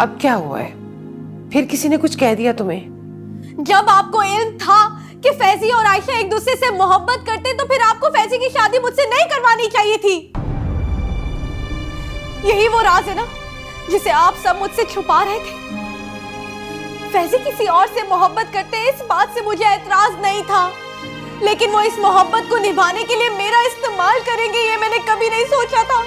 अब क्या हुआ है? फिर किसी ने कुछ कह दिया तुम्हें? जब आपको इल्म था कि फैजी और आयशा एक दूसरे से मोहब्बत करते तो फिर आपको फैजी की शादी मुझसे नहीं करवानी चाहिए थी। यही वो राज है ना जिसे आप सब मुझसे छुपा रहे थे। फैजी किसी और से मोहब्बत करते इस बात से मुझे एतराज नहीं था, लेकिन वो इस मोहब्बत को निभाने के लिए मेरा इस्तेमाल करेंगे ये मैंने कभी नहीं सोचा था।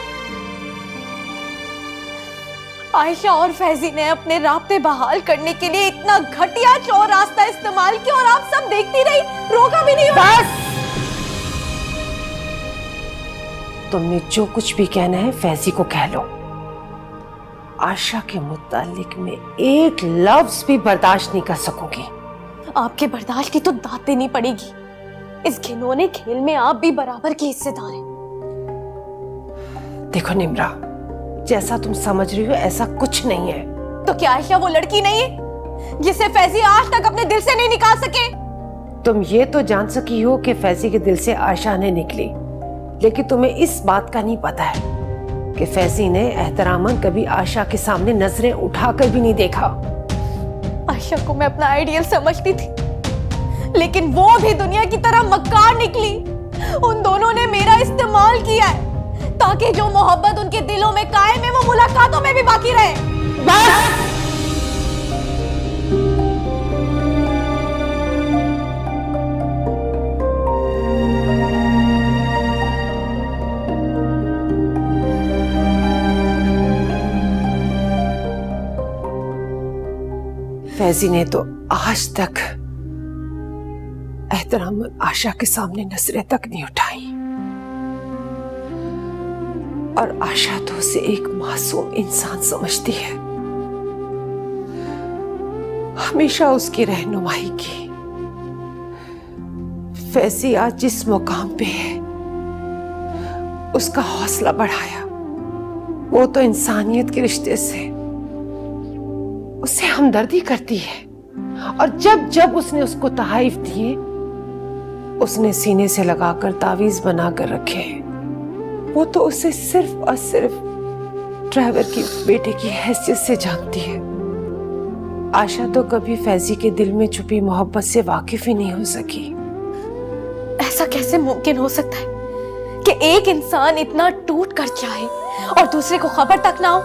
आयशा और फैजी ने अपने राब्ते बहाल करने के लिए इतना घटिया चौर रास्ता इस्तेमाल किया और आप सब देखती रही, रोका भी नहीं। बस! तुमने जो कुछ भी कहना है फैजी को कह लो। आयशा के मुतालिक में एक लफ्ज भी बर्दाश्त नहीं कर सकूंगी। आपके बर्दाश्त की तो दात देनी पड़ेगी। इस घिनौने खेल में आप भी बराबर के हिस्सेदार हैं। देखो निम्रा, जैसा तुम समझ रही हो ऐसा कुछ नहीं है। तो क्या आयशा वो लड़की नहीं है जिसे फैजी आज तक अपने दिल से नहीं निकाल सके? तुम ये तो जान सकी हो कि फैजी के दिल से आयशा ने निकली, लेकिन तुम्हें इस बात का नहीं पता है कि फैजी ने एहतरामन कभी आयशा के सामने नजरें उठाकर भी नहीं देखा। आयशा को मैं अपना आइडियल समझती थी, लेकिन वो भी दुनिया की तरह मक्कार निकली। उन दोनों ने मेरा इस्तेमाल किया है ताकि जो मोहब्बत उनके दिलों में कायम है वो मुलाकातों में भी बाकी रहे। बस! फैजी ने तो आज तक एहतराम आयशा के सामने नजरें तक नहीं उठाई, और आयशा तो उसे एक मासूम इंसान समझती है। हमेशा उसकी रहनुमाई की। फैजी आज जिस मुकाम पे है उसका हौसला बढ़ाया, वो तो इंसानियत के रिश्ते से उससे हमदर्दी करती है, और जब जब उसने उसको तहाइफ दिए उसने सीने से लगाकर तावीज बनाकर रखे। वो तो उसे सिर्फ और सिर्फ ड्राइवर की बेटे की हैसियत से जानती है। आयशा तो कभी फैजी के दिल में छुपी मोहब्बत से वाकिफ ही नहीं हो सकी। ऐसा कैसे मुमकिन हो सकता है कि एक इंसान इतना टूट कर जाए और दूसरे को खबर तक ना हो?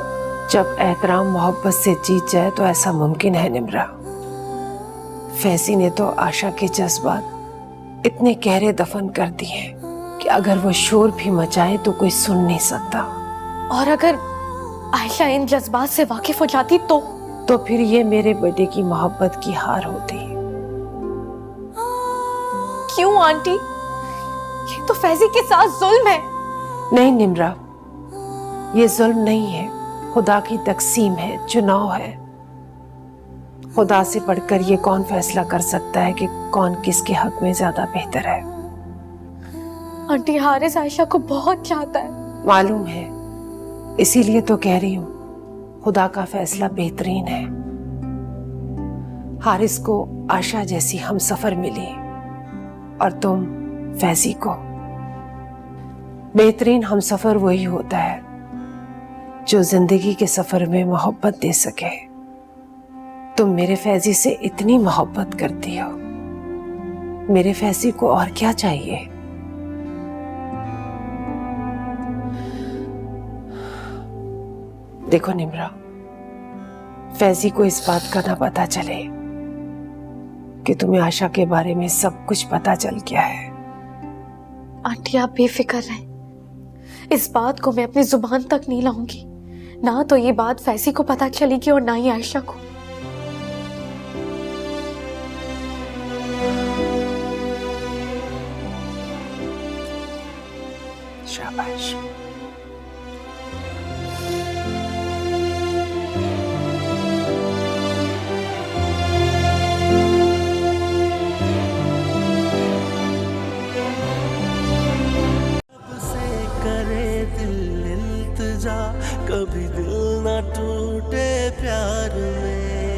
जब एहतराम मोहब्बत से जीत जाए तो ऐसा मुमकिन है निम्रा। फैजी ने तो आयशा के जज्बात इतने गहरे दफन कर दिए कि अगर वो शोर भी मचाए तो कोई सुन नहीं सकता। और अगर आयशा इन जज्बात से वाकिफ हो जाती तो फिर ये मेरे बेटे की मोहब्बत की हार होती। क्यों आंटी? ये तो फैजी के साथ जुल्म है। नहीं निम्रा, ये जुल्म नहीं है, खुदा की तकसीम है, चुनाव है। खुदा से बढ़कर ये कौन फैसला कर सकता है कि कौन किसके हक में ज्यादा बेहतर है? आंटी, हारिस आयशा को बहुत चाहता है। मालूम है, इसीलिए तो कह रही हूँ खुदा का फैसला बेहतरीन है। हारिस को आयशा जैसी हमसफर मिली और तुम फैजी को। बेहतरीन हमसफर वही होता है जो जिंदगी के सफर में मोहब्बत दे सके। तुम मेरे फैजी से इतनी मोहब्बत करती हो, मेरे फैजी को और क्या चाहिए? देखो निम्रा, फैजी को इस बात का ना पता चले कि तुम्हें आयशा के बारे में सब कुछ पता चल गया है। आंटी, आप बेफिक्र रहें, इस बात को मैं अपनी जुबान तक नहीं लाऊंगी। ना तो ये बात फैजी को पता चलेगी और ना ही आयशा को। शाबाश। कभी दिल ना टूटे प्यार में।